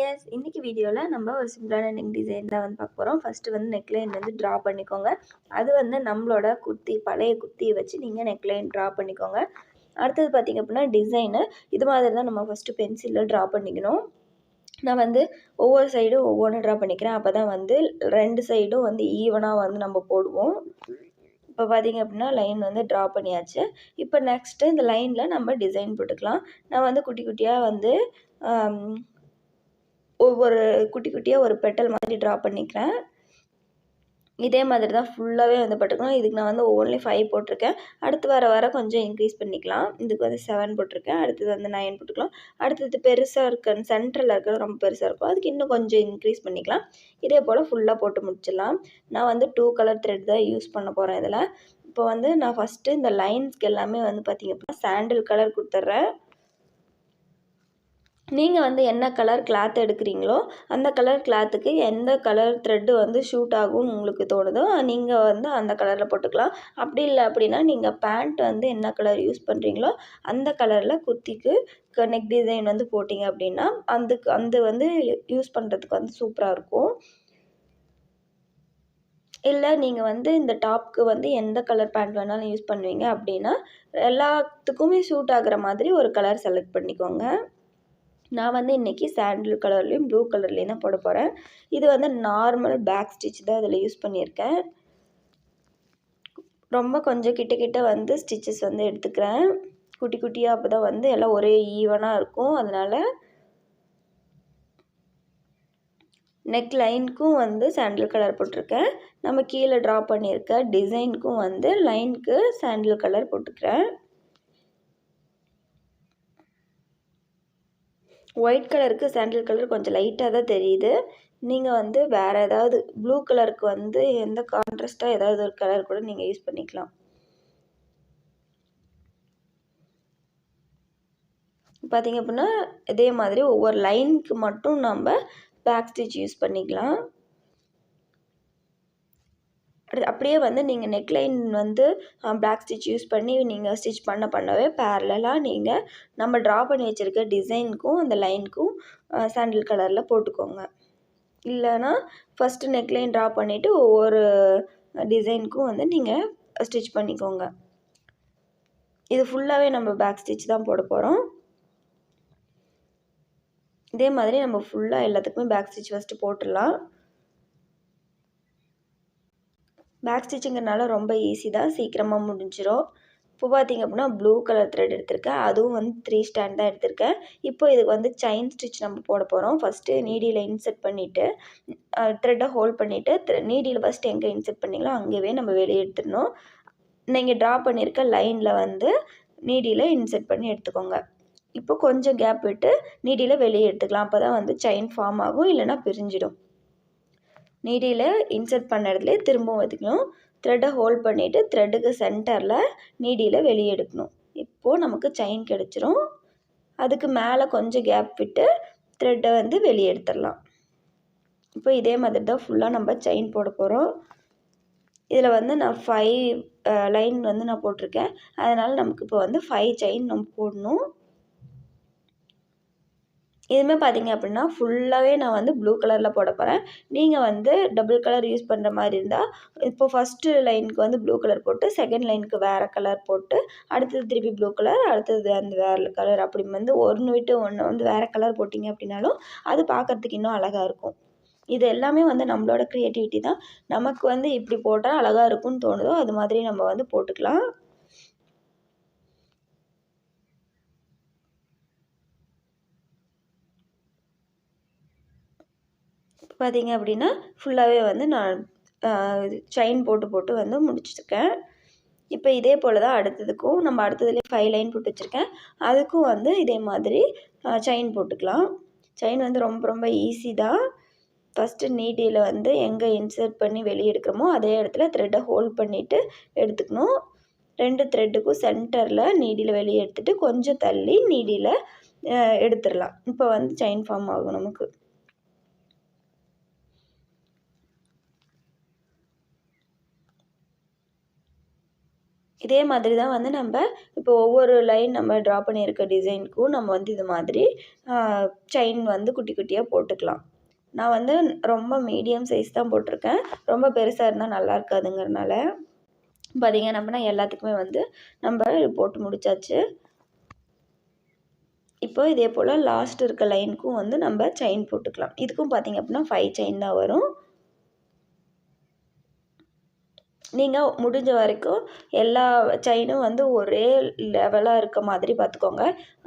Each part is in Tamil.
எஸ் இன்னைக்கு வீடியோவில் நம்ம ஒரு சிம்பிளான நெக் டிசைன் தான் வந்து பார்க்க போகிறோம். ஃபஸ்ட்டு வந்து நெக்லைன் வந்து ட்ரா பண்ணிக்கோங்க. அது வந்து நம்மளோட குர்த்தி பழைய குர்த்தியை வச்சு நீங்கள் நெக்லைன் ட்ரா பண்ணிக்கோங்க. அடுத்தது பார்த்திங்க அப்படின்னா டிசைனு இது மாதிரி தான் நம்ம ஃபஸ்ட்டு பென்சிலில் ட்ரா பண்ணிக்கணும். நான் வந்து ஒவ்வொரு சைடும் ஒவ்வொன்று ட்ரா பண்ணிக்கிறேன். அப்போ தான் வந்து 2 சைடும் வந்து ஈவனாக வந்து நம்ம போடுவோம். இப்போ பார்த்திங்க அப்படின்னா லைன் வந்து ட்ரா பண்ணியாச்சு. இப்போ நெக்ஸ்ட்டு இந்த லைனில் நம்ம டிசைன் போட்டுக்கலாம். நான் வந்து குட்டி குட்டியாக வந்து ஒவ்வொரு குட்டி குட்டியாக ஒரு பெட்டல் மாதிரி ட்ரா பண்ணிக்கிறேன். இதே மாதிரி தான் ஃபுல்லாகவே வந்து போட்டுக்கணும். இதுக்கு நான் வந்து ஒவ்வொன்றிலையும் 5 போட்டிருக்கேன். அடுத்து வர கொஞ்சம் இன்க்ரீஸ் பண்ணிக்கலாம். இதுக்கு வந்து 7 போட்டிருக்கேன். அடுத்தது வந்து 9 போட்டுக்கலாம். அடுத்தது பெருசாக இருக்க சென்டரில் இருக்கிறது ரொம்ப பெருசாக இருக்கும். அதுக்கு இன்னும் கொஞ்சம் இன்க்ரீஸ் பண்ணிக்கலாம். இதே போல் ஃபுல்லாக போட்டு முடிச்சிடலாம். நான் வந்து 2 கலர் த்ரெட் தான் யூஸ் பண்ண போகிறேன் இதில். இப்போ வந்து நான் ஃபஸ்ட்டு இந்த லைன்ஸ்க்கு எல்லாமே வந்து பார்த்திங்க அப்படின்னா சாண்டில் கலர் கொடுத்துட்றேன். நீங்கள் வந்து என்ன கலர் கிளாத் எடுக்கிறீங்களோ அந்த கலர் கிளாத்துக்கு எந்த கலர் த்ரெட்டு வந்து ஷூட் ஆகும்னு உங்களுக்கு தோணுதோ நீங்கள் வந்து அந்த கலரில் போட்டுக்கலாம். அப்படி இல்லை அப்படின்னா நீங்கள் பேண்ட் வந்து என்ன கலர் யூஸ் பண்ணுறீங்களோ அந்த கலரில் குர்த்திக்கு நெக் டிசைன் வந்து போட்டிங்க அப்படின்னா அந்த வந்து யூஸ் பண்ணுறதுக்கு வந்து சூப்பராக இருக்கும். இல்லை நீங்கள் வந்து இந்த டாப்க்கு வந்து எந்த கலர் பேண்ட் வேணாலும் யூஸ் பண்ணுவீங்க அப்படின்னா எல்லாத்துக்குமே சூட் ஆகிற மாதிரி ஒரு கலர் செலக்ட் பண்ணிக்கோங்க. நான் வந்து இன்றைக்கி சாண்டில் கலர்லேயும் ப்ளூ கலர்லேயும் தான் போட போகிறேன். இது வந்து நார்மல் பேக் ஸ்டிச் தான் இதில் யூஸ் பண்ணியிருக்கேன். ரொம்ப கொஞ்சம் கிட்ட வந்து ஸ்டிச்சஸ் வந்து எடுத்துக்கிறேன் குட்டி குட்டியாக. அப்போ தான் வந்து எல்லாம் ஒரே ஈவனாக இருக்கும். அதனால் நெக் லைனுக்கும் வந்து சாண்டில் கலர் போட்டிருக்கேன். நம்ம கீழே ட்ரா பண்ணியிருக்க டிசைனுக்கும் வந்து லைனுக்கு சாண்டில் கலர் போட்டுக்கிறேன். ஒயிட் கலருக்கு சாண்டில் கலர் கொஞ்சம் லைட்டாக தான் தெரியுது. நீங்கள் வந்து வேறு ஏதாவது ப்ளூ கலருக்கு வந்து எந்த கான்ட்ராஸ்ட்டாக ஏதாவது ஒரு கலர் கூட நீங்கள் யூஸ் பண்ணிக்கலாம். பார்த்திங்க அப்படின்னா இதே மாதிரி ஒவ்வொரு லைனுக்கு மட்டும் நம்ம பேக் ஸ்டிச் யூஸ் பண்ணிக்கலாம். அப்படியே வந்து நீங்கள் நெக்லைன் வந்து பேக் ஸ்டிச் யூஸ் பண்ணி நீங்கள் ஸ்டிச் பண்ணவே பேரலாக நீங்கள் நம்ம ட்ரா பண்ணி வச்சுருக்க டிசைனுக்கும் அந்த லைனுக்கும் சாண்டில் கலரில் போட்டுக்கோங்க. இல்லைனா ஃபஸ்ட்டு நெக்லைன் ட்ரா பண்ணிவிட்டு ஒவ்வொரு டிசைனுக்கும் வந்து நீங்கள் ஸ்டிச் பண்ணிக்கோங்க. இது ஃபுல்லாகவே நம்ம பேக் ஸ்டிச் தான் போட போகிறோம். இதே மாதிரி நம்ம ஃபுல்லாக எல்லாத்துக்குமே பேக் ஸ்டிச் ஃபஸ்ட்டு போட்டுடலாம். பேக் ஸ்டிச்சிங்கிறனால ரொம்ப ஈஸி தான், சீக்கிரமாக முடிஞ்சிடும். இப்போ பார்த்திங்க அப்படின்னா ப்ளூ கலர் த்ரெட் எடுத்திருக்கேன். அதுவும் வந்து 3 ஸ்டாண்ட் தான் எடுத்திருக்கேன். இப்போ இதுக்கு வந்து செயின் ஸ்டிச் நம்ம போட போகிறோம். ஃபஸ்ட்டு நீடியில் இன்செர்ட் பண்ணிவிட்டு த்ரெட்டை ஹோல்ட் பண்ணிவிட்டு நீடியில் ஃபஸ்ட்டு எங்கே இன்செர்ட் பண்ணிங்களோ அங்கேயே நம்ம வெளியே எடுத்துடணும். நீங்கள் ட்ரா பண்ணியிருக்க லைனில் வந்து நீடியில் இன்செர்ட் பண்ணி எடுத்துக்கோங்க. இப்போ கொஞ்சம் கேப் விட்டு நீடியில் வெளியே எடுத்துக்கலாம். அப்போ தான் வந்து செயின் ஃபார்ம் ஆகும், இல்லைனா பிரிஞ்சிடும். நீடியில் இன்செர்ட் பண்ண இடத்துல திரும்பவும் வைக்கணும். த்ரெட்டை ஹோல்ட் பண்ணிவிட்டு த்ரெட்டுக்கு சென்டரில் நீடியில் வெளியே எடுக்கணும். இப்போது நமக்கு செயின் கிடச்சிரும். அதுக்கு மேலே கொஞ்சம் கேப் விட்டு த்ரெட்டை வந்து வெளியே எடுத்துடலாம். இப்போ இதே மாதிரி தான் ஃபுல்லாக நம்ம செயின் போட போகிறோம். இதில் வந்து நான் 5 லைன் வந்து நான் போட்டிருக்கேன். அதனால் நமக்கு இப்போ வந்து 5 செயின் நம்ம போடணும். இதுவுமே பார்த்திங்க அப்படின்னா ஃபுல்லாகவே நான் வந்து ப்ளூ கலரில் போட போகிறேன். நீங்கள் வந்து டபுள் கலர் யூஸ் பண்ணுற மாதிரி இருந்தால் இப்போ ஃபஸ்ட்டு லைனுக்கு வந்து ப்ளூ கலர் போட்டு செகண்ட் லைனுக்கு வேறு கலர் போட்டு அடுத்தது திருப்பி ப்ளூ கலர், அடுத்தது அந்த வேறு கலர், அப்படி வந்து ஒன்று விட்டு ஒன்று வந்து வேறு கலர் போட்டிங்க அப்படின்னாலும் அது பார்க்குறதுக்கு இன்னும் அழகாக இருக்கும். இது எல்லாமே வந்து நம்மளோட க்ரியேட்டிவிட்டி தான். நமக்கு வந்து இப்படி போட்டால் அழகாக இருக்கும்னு தோணுதோ அது மாதிரி நம்ம வந்து போட்டுக்கலாம். பார்த்திங்க அப்படின்னா ஃபுல்லாகவே வந்து நான் செயின் போட்டு வந்து முடிச்சிருக்கேன். இப்போ இதே போல் தான் அடுத்ததுக்கும் நம்ம அடுத்ததுலேயே 5 லைன் போட்டு வச்சுருக்கேன். அதுக்கும் வந்து இதே மாதிரி செயின் போட்டுக்கலாம். செயின் வந்து ரொம்ப ஈஸி தான். ஃபஸ்ட்டு நீடியில் வந்து எங்கே இன்சர்ட் பண்ணி வெளியே எடுக்கிறோமோ அதே இடத்துல த்ரெட்டை ஹோல்ட் பண்ணிவிட்டு எடுத்துக்கணும். 2 த்ரெட்டுக்கும் சென்டரில் நீடியில் வெளியே எடுத்துகிட்டு கொஞ்சம் தள்ளி நீடியில் எடுத்துடலாம். இப்போ வந்து செயின் ஃபார்ம் ஆகும் நமக்கு. இதே மாதிரி தான் வந்து நம்ம இப்போ ஒவ்வொரு லைன் நம்ம ட்ரா பண்ணியிருக்க டிசைனுக்கும் நம்ம வந்து இது மாதிரி செயின் வந்து குட்டி குட்டியாக போட்டுக்கலாம். நான் வந்து ரொம்ப மீடியம் சைஸ் தான் போட்டிருக்கேன். ரொம்ப பெருசாக இருந்தால் நல்லா இருக்காதுங்கிறனால பார்த்தீங்க அப்படின்னா எல்லாத்துக்குமே வந்து நம்ம போட்டு முடிச்சாச்சு. இப்போ இதே போல் லாஸ்ட் இருக்க லைனுக்கும் வந்து நம்ம செயின் போட்டுக்கலாம். இதுக்கும் பார்த்திங்க அப்படின்னா 5 செயின் தான் வரும். நீங்கள் முடிஞ்ச வரைக்கும் எல்லா செயினும் வந்து ஒரே லெவலாக இருக்க மாதிரி பார்த்துக்கோங்க.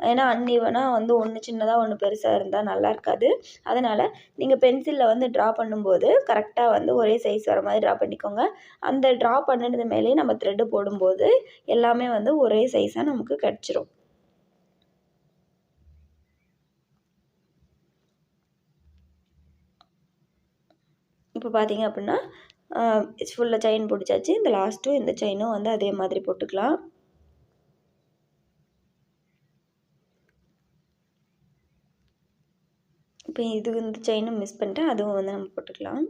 ஏன்னா அன்ஈவனாக வந்து ஒன்று சின்னதாக ஒன்று பெருசாக இருந்தால் நல்லா இருக்காது. அதனால் நீங்கள் பென்சிலில் வந்து ட்ரா பண்ணும்போது கரெக்டாக வந்து ஒரே சைஸ் வர மாதிரி ட்ரா பண்ணிக்கோங்க. அந்த ட்ரா பண்ணினது மேலேயே நம்ம த்ரெட்டு போடும்போது எல்லாமே வந்து ஒரே சைஸாக நமக்கு கிடச்சிரும். இப்போ பார்த்தீங்க அப்படின்னா ஃபுல்லாக செயின் பிடிச்சாச்சு. இந்த லாஸ்ட்டும் இந்த செயினும் வந்து அதே மாதிரி போட்டுக்கலாம். இப்போ இது இந்த செயினும் மிஸ் பண்ணிட்டேன், அதுவும் வந்து நம்ம போட்டுக்கலாம்.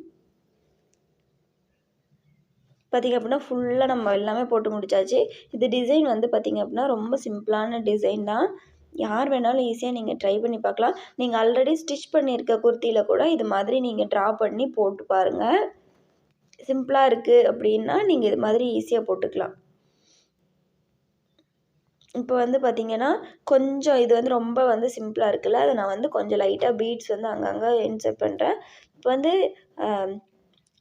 பார்த்திங்க அப்படின்னா ஃபுல்லாக நம்ம எல்லாமே போட்டு முடிச்சாச்சு. இது டிசைன் வந்து பார்த்திங்க அப்படின்னா ரொம்ப சிம்பிளான டிசைன் தான். யார் வேணாலும் ஈஸியாக நீங்கள் ட்ரை பண்ணி பார்க்கலாம். நீங்கள் ஆல்ரெடி ஸ்டிச் பண்ணியிருக்க குர்த்தியில் கூட இது மாதிரி நீங்கள் ட்ரா பண்ணி போட்டு பாருங்கள். சிம்பிளாக இருக்குது அப்படின்னா நீங்கள் இது மாதிரி ஈஸியாக போட்டுக்கலாம். இப்போ வந்து பார்த்திங்கன்னா கொஞ்சம் இது வந்து ரொம்ப வந்து சிம்பிளாக இருக்குல்ல, அதை நான் வந்து கொஞ்சம் லைட்டாக பீட்ஸ் வந்து அங்கங்கே இன்சர்ட் பண்ணுறேன். இப்போ வந்து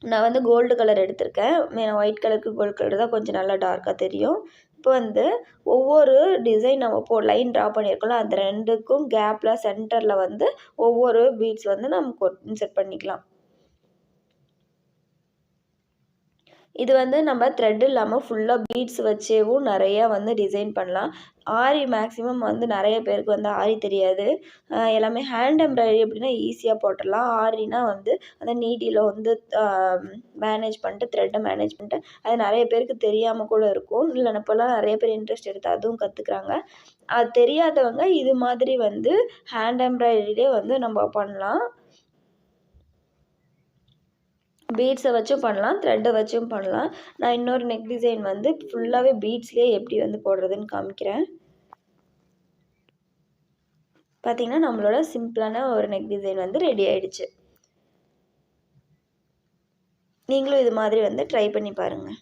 நான் வந்து கோல்டு கலர் எடுத்திருக்கேன். ஒயிட் கலருக்கு கோல்டு கலர் தான் கொஞ்சம் நல்லா டார்க்காக தெரியும். இப்போ வந்து ஒவ்வொரு டிசைன் நம்ம லைன் ட்ரா பண்ணியிருக்கோம்ல, அந்த 2க்கும் கேப்பில் சென்டரில் வந்து ஒவ்வொரு பீட்ஸ் வந்து நம்ம இன்சர்ட் பண்ணிக்கலாம். இது வந்து நம்ம த்ரெட் இல்லாமல் ஃபுல்லாக பீட்ஸ் வச்சேவும் நிறையா வந்து டிசைன் பண்ணலாம். ஆரி மேக்ஸிமம் வந்து நிறைய பேருக்கு வந்து ஆரி தெரியாது. எல்லாமே ஹேண்ட் எம்ப்ராய்டரி அப்படின்னா ஈஸியாக போட்டுடலாம். ஆரினா வந்து அந்த நீடியில் வந்து மேனேஜ் பண்ணிட்டு த்ரெட்டை மேனேஜ் பண்ணிட்டு அது நிறைய பேருக்கு தெரியாமல் கூட இருக்கும். இல்லை இப்போல்லாம் நிறைய பேர் இன்ட்ரெஸ்ட் எடுத்து அதுவும் கற்றுக்குறாங்க. அது தெரியாதவங்க இது மாதிரி வந்து ஹேண்ட் எம்ப்ராய்டரியே வந்து நம்ம பண்ணலாம். பீட்ஸை வச்சும் பண்ணலாம், த்ரெட்டை வச்சும் பண்ணலாம். நான் இன்னொரு நெக் டிசைன் வந்து ஃபுல்லாகவே பீட்ஸ்லேயே எப்படி வந்து போடுறதுன்னு காமிக்கிறேன். பார்த்திங்கன்னா நம்மளோட சிம்பிளான ஒரு நெக் டிசைன் வந்து ரெடி ஆகிடுச்சு. நீங்களும் இது மாதிரி வந்து ட்ரை பண்ணி பாருங்கள்.